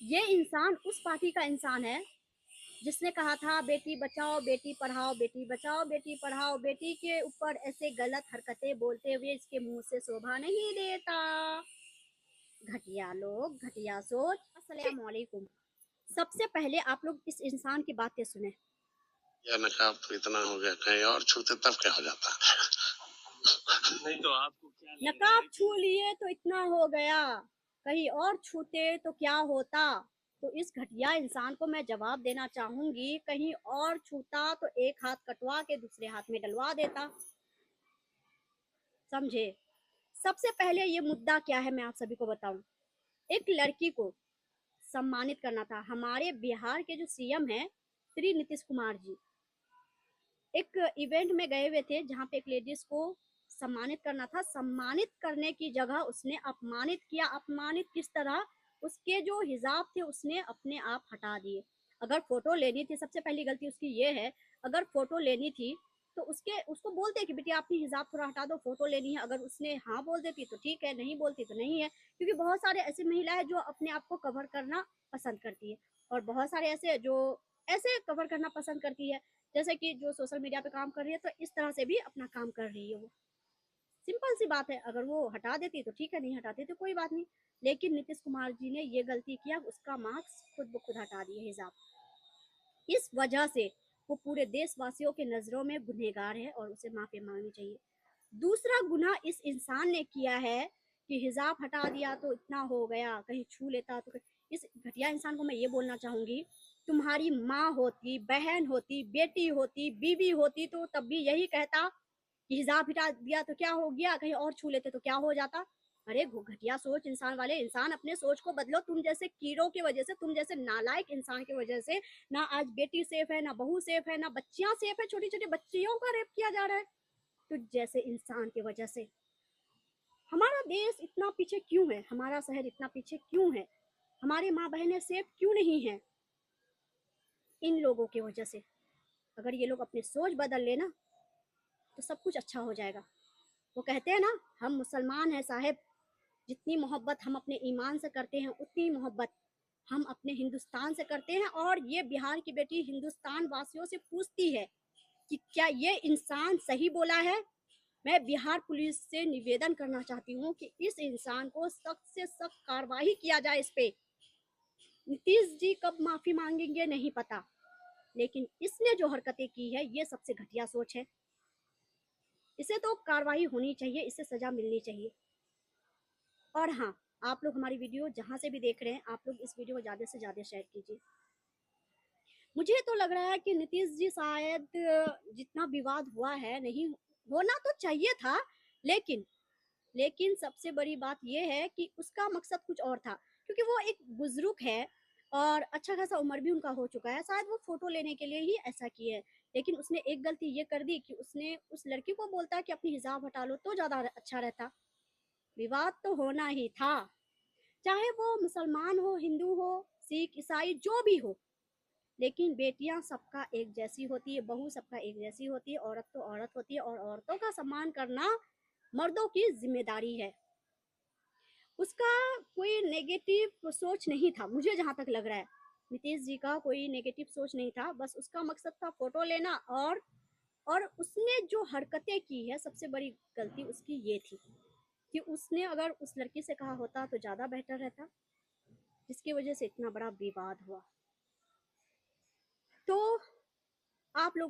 ये इंसान उस पार्टी का इंसान है जिसने कहा था बेटी बचाओ बेटी पढ़ाओ, बेटी बचाओ बेटी पढ़ाओ। बेटी के ऊपर ऐसे गलत हरकतें बोलते हुए इसके मुंह से शोभा नहीं देता। घटिया लोग, घटिया सोच। अस्सलाम वालेकुम। सबसे पहले आप लोग इस इंसान की बातें सुने। या नकाब तो इतना हो गया, कहीं और छूते तब क्या हो जाता। नहीं तो आपको क्या नकाब छू लिए तो इतना हो गया, कहीं और छूते तो क्या होता। तो इस घटिया इंसान को मैं जवाब देना चाहूंगी, कहीं और छूता तो एक हाथ कटवा के दूसरे हाथ में डलवा देता। समझे? सबसे पहले ये मुद्दा क्या है मैं आप सभी को बताऊं। एक लड़की को सम्मानित करना था। हमारे बिहार के जो सीएम हैं श्री नीतीश कुमार जी, एक इवेंट में गए हुए थे जहाँ पे एक लेडीज को सम्मानित करना था। सम्मानित करने की जगह उसने अपमानित किया। अपमानित किस तरह? उसके जो हिजाब थे उसने अपने आप हटा दिए। अगर फोटो लेनी थी, सबसे पहली गलती उसकी ये है, अगर फोटो लेनी थी तो उसको बोलते कि बेटी आपने हिजाब थोड़ा हटा दो, फोटो लेनी है। अगर उसने हाँ बोल देती तो ठीक है, नहीं बोलती तो नहीं है। क्योंकि बहुत सारे ऐसी महिला है जो अपने आप को कवर करना पसंद करती है, और बहुत सारे ऐसे जो ऐसे कवर करना पसंद करती है, जैसे कि जो सोशल मीडिया पे काम कर रही है, तो इस तरह से भी अपना काम कर रही है वो। सिंपल सी बात है, अगर वो हटा देती तो ठीक है, नहीं हटाती तो कोई बात नहीं। लेकिन नीतीश कुमार जी ने ये गलती किया, उसका मार्क्स खुद ब खुद हटा दिए हिजाब। इस वजह से वो पूरे देशवासियों के नजरों में गुनहगार है और उसे माफी मांगनी चाहिए। दूसरा गुनाह इस इंसान ने किया है कि हिजाब हटा दिया तो इतना हो गया, कहीं छू लेता तो इस घटिया इंसान को मैं ये बोलना चाहूंगी, तुम्हारी माँ होती, बहन होती, बेटी होती, बीवी होती तो तब भी यही कहता कि हिजाब हटा दिया तो क्या हो गया, कहीं और छू लेते तो क्या हो जाता। अरे घटिया सोच इंसान वाले इंसान, अपने सोच को बदलो। तुम जैसे कीड़ों की वजह से, तुम जैसे नालायक इंसान की वजह से ना आज बेटी सेफ है, ना बहू सेफ है, ना बच्चियां सेफ है। छोटी छोटी बच्चियों का रेप किया जा रहा है तुझ जैसे इंसान की वजह से। हमारा देश इतना पीछे क्यों है? हमारा शहर इतना पीछे क्यों है? हमारी माँ बहनें सेफ क्यों नहीं है? इन लोगों की वजह से। अगर ये लोग अपनी सोच बदल लेना तो सब कुछ अच्छा हो जाएगा। वो कहते हैं ना, हम मुसलमान हैं साहेब, जितनी मोहब्बत हम अपने ईमान से करते हैं उतनी मोहब्बत हम अपने हिंदुस्तान से करते हैं। और ये बिहार की बेटी हिंदुस्तान वासियों से पूछती है कि क्या ये इंसान सही बोला है। मैं बिहार पुलिस से निवेदन करना चाहती हूँ कि इस इंसान को सख्त से सख्त कार्रवाई किया जाए इस पे। नीतीश जी कब माफी मांगेंगे नहीं पता, लेकिन इसने जो हरकतें की है ये सबसे घटिया सोच है। इसे तो कार्रवाई होनी चाहिए, इसे सजा मिलनी चाहिए। और हाँ, आप लोग हमारी वीडियो जहाँ से भी देख रहे हैं, आप लोग इस वीडियो को ज़्यादा से ज़्यादा शेयर कीजिए। मुझे तो लग रहा है कि नीतीश जी शायद जितना विवाद हुआ है, नहीं होना तो चाहिए था, लेकिन लेकिन सबसे बड़ी बात यह है कि उसका मकसद कुछ और था। क्योंकि वो एक बुजुर्ग है और अच्छा खासा उम्र भी उनका हो चुका है, शायद वो फोटो लेने के लिए ही ऐसा किए है। लेकिन उसने एक गलती ये कर दी कि उसने उस लड़की को बोलता कि अपनी हिजाब हटा लो तो ज़्यादा अच्छा रहता। विवाद तो होना ही था, चाहे वो मुसलमान हो, हिंदू हो, सिख, ईसाई, जो भी हो। लेकिन बेटियां सबका एक जैसी होती है, बहू सबका एक जैसी होती है, औरत तो औरत होती है, और औरतों का सम्मान करना मर्दों की जिम्मेदारी है। उसका कोई नेगेटिव सोच नहीं था, मुझे जहां तक लग रहा है नीतीश जी का कोई नेगेटिव सोच नहीं था। बस उसका मकसद था फोटो लेना। और उसने जो हरकतें की है, सबसे बड़ी गलती उसकी ये थी कि उसने अगर उस लड़की से कहा होता तो ज़्यादा बेहतर रहता, जिसकी वजह से इतना बड़ा विवाद हुआ। तो आप लोग